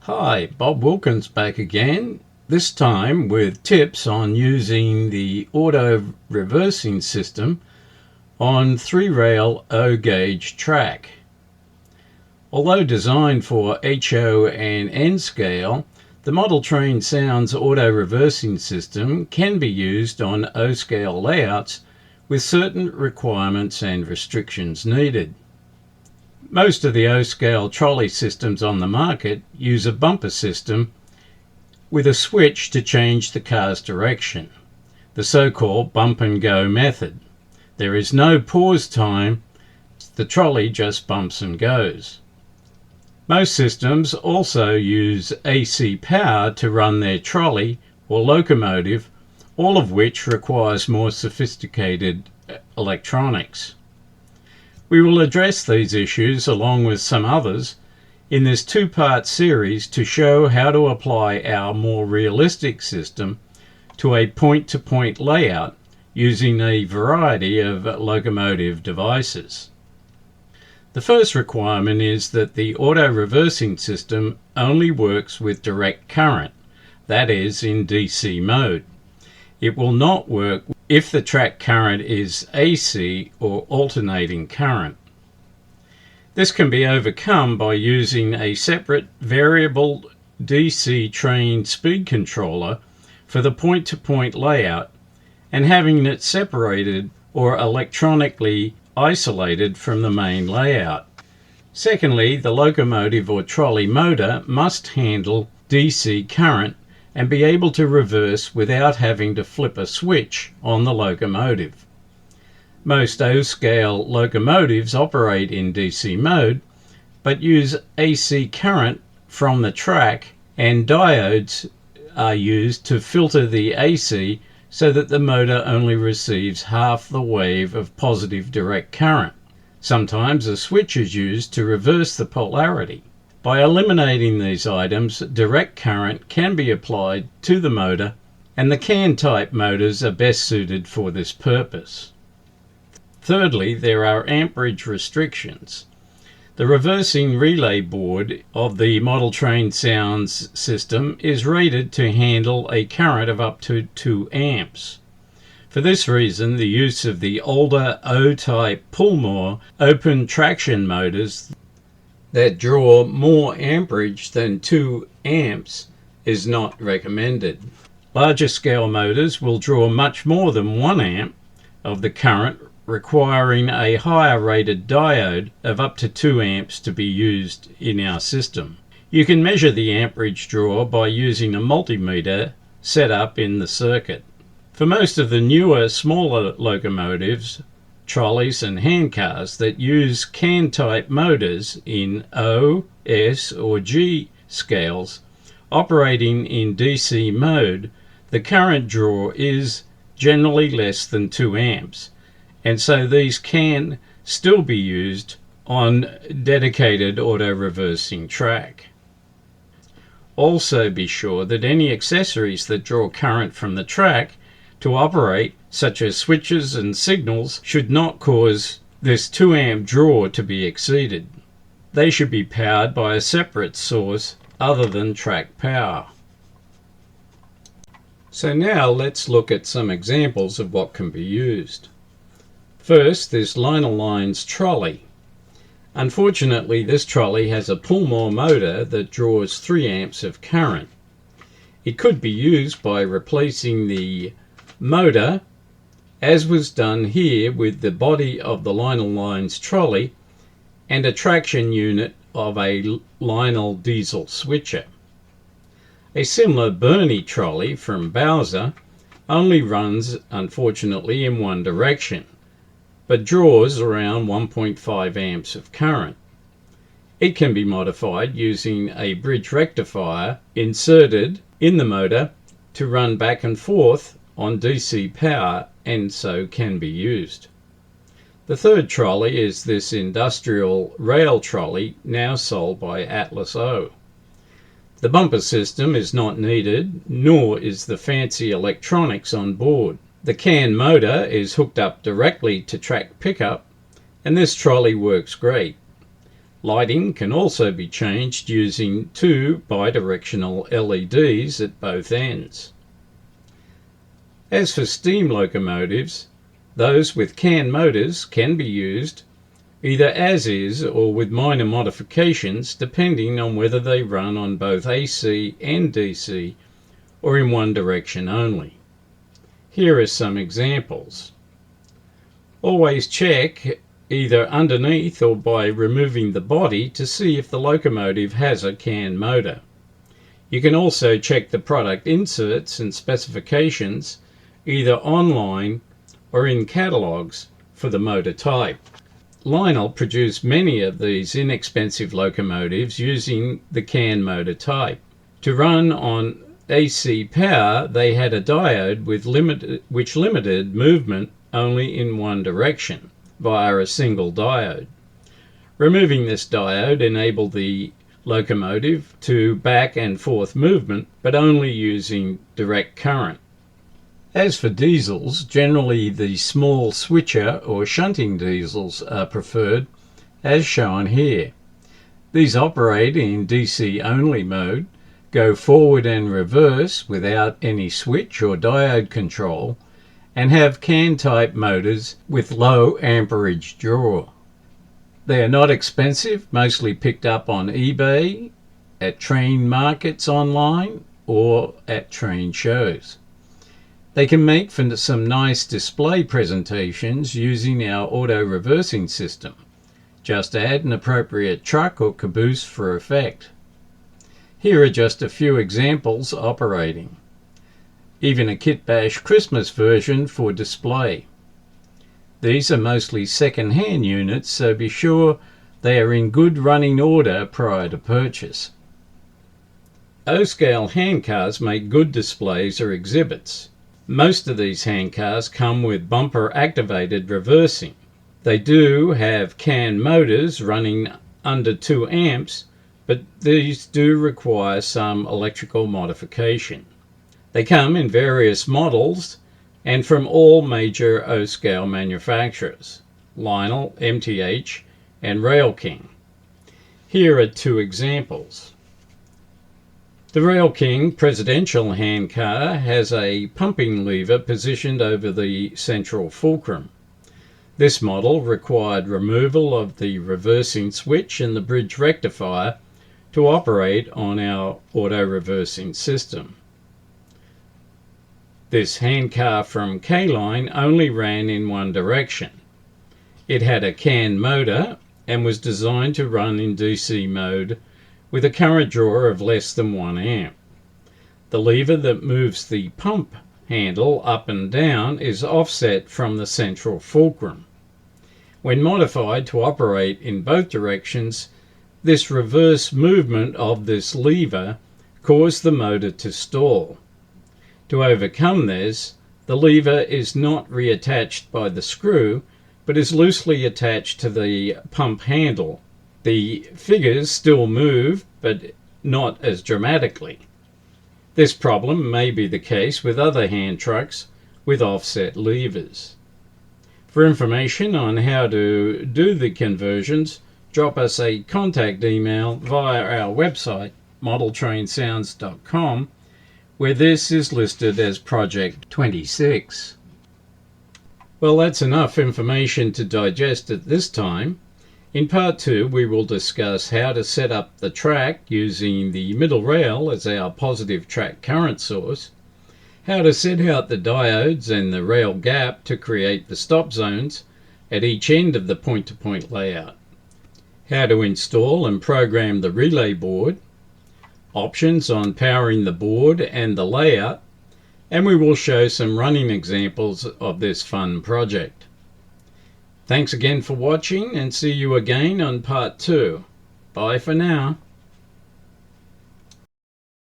Hi, Bob Wilkins back again, this time with tips on using the auto reversing system on 3-rail O-gauge track. Although designed for HO and N scale, the modeltrainsounds auto reversing system can be used on O-scale layouts with certain requirements and restrictions needed. Most of the O-scale trolley systems on the market use a bumper system with a switch to change the car's direction, the so-called bump and go method. There is no pause time, the trolley just bumps and goes. Most systems also use AC power to run their trolley or locomotive, all of which requires more sophisticated electronics. We will address these issues along with some others in this two-part series to show how to apply our more realistic system to a point-to-point layout using a variety of locomotive devices. The first requirement is that the auto-reversing system only works with direct current, that is, in DC mode. It will not work if the track current is AC or alternating current. This can be overcome by using a separate variable DC train speed controller for the point-to-point layout and having it separated or electronically isolated from the main layout. Secondly, the locomotive or trolley motor must handle DC current and be able to reverse without having to flip a switch on the locomotive. Most O-scale locomotives operate in DC mode, but use AC current from the track, and diodes are used to filter the AC so that the motor only receives half the wave of positive direct current. Sometimes a switch is used to reverse the polarity. By eliminating these items, direct current can be applied to the motor, and the can-type motors are best suited for this purpose. Thirdly, there are amperage restrictions. The reversing relay board of the modeltrainsounds system is rated to handle a current of up to 2 amps. For this reason, the use of the older O-type pull-more open traction motors that draw more amperage than 2 amps is not recommended. Larger scale motors will draw much more than 1 amp of the current, requiring a higher rated diode of up to 2 amps to be used in our system. You can measure the amperage draw by using a multimeter set up in the circuit. For most of the newer, smaller locomotives, trolleys and handcars that use can-type motors in O, S or G scales operating in DC mode, the current draw is generally less than 2 amps, and so these can still be used on dedicated auto-reversing track. Also be sure that any accessories that draw current from the track to operate, such as switches and signals, should not cause this 2 amp draw to be exceeded. They should be powered by a separate source other than track power. So now let's look at some examples of what can be used. First, this Locomotives trolley. Unfortunately, this trolley has a pull-more motor that draws 3 amps of current. It could be used by replacing the motor, as was done here with the body of the Locomotives trolley and a traction unit of a Lionel diesel switcher. A similar Bernie trolley from Bowser only runs, unfortunately, in one direction, but draws around 1.5 amps of current. It can be modified using a bridge rectifier inserted in the motor to run back and forth on DC power, and so can be used. The third trolley is this industrial rail trolley now sold by Atlas O. The bumper system is not needed, nor is the fancy electronics on board. The can motor is hooked up directly to track pickup, and this trolley works great. Lighting can also be changed using two bidirectional LEDs at both ends. As for steam locomotives, those with CAN motors can be used either as is or with minor modifications depending on whether they run on both AC and DC or in one direction only. Here are some examples. Always check either underneath or by removing the body to see if the locomotive has a CAN motor. You can also check the product inserts and specifications either online or in catalogues for the motor type. Lionel produced many of these inexpensive locomotives using the CAN motor type. To run on AC power, they had a diode which limited movement only in one direction via a single diode. Removing this diode enabled the locomotive to back and forth movement, but only using direct current. As for diesels, generally the small switcher or shunting diesels are preferred, as shown here. These operate in DC only mode, go forward and reverse without any switch or diode control, and have CAN type motors with low amperage draw. They are not expensive, mostly picked up on eBay, at train markets online, or at train shows. They can make for some nice display presentations using our auto reversing system. Just add an appropriate truck or caboose for effect. Here are just a few examples operating. Even a Kit Bash Christmas version for display. These are mostly second-hand units, so be sure they are in good running order prior to purchase. O-scale handcars make good displays or exhibits. Most of these handcars come with bumper activated reversing. They do have CAN motors running under 2 amps, but these do require some electrical modification. They come in various models and from all major O-scale manufacturers, Lionel, MTH, and Rail King. Here are two examples. The Rail King presidential handcar has a pumping lever positioned over the central fulcrum. This model required removal of the reversing switch and the bridge rectifier to operate on our auto-reversing system. This handcar from K-Line only ran in one direction. It had a CAN motor and was designed to run in DC mode with a current draw of less than 1 amp. The lever that moves the pump handle up and down is offset from the central fulcrum. When modified to operate in both directions, this reverse movement of this lever caused the motor to stall. To overcome this, the lever is not reattached by the screw, but is loosely attached to the pump handle. The figures still move, but not as dramatically. This problem may be the case with other hand trucks with offset levers. For information on how to do the conversions, drop us a contact email via our website, modeltrainsounds.com, where this is listed as Project 26. Well, that's enough information to digest at this time. In part 2, we will discuss how to set up the track using the middle rail as our positive track current source, how to set out the diodes and the rail gap to create the stop zones at each end of the point-to-point layout, how to install and program the relay board, options on powering the board and the layout, and we will show some running examples of this fun project. Thanks again for watching, and see you again on part 2. Bye for now.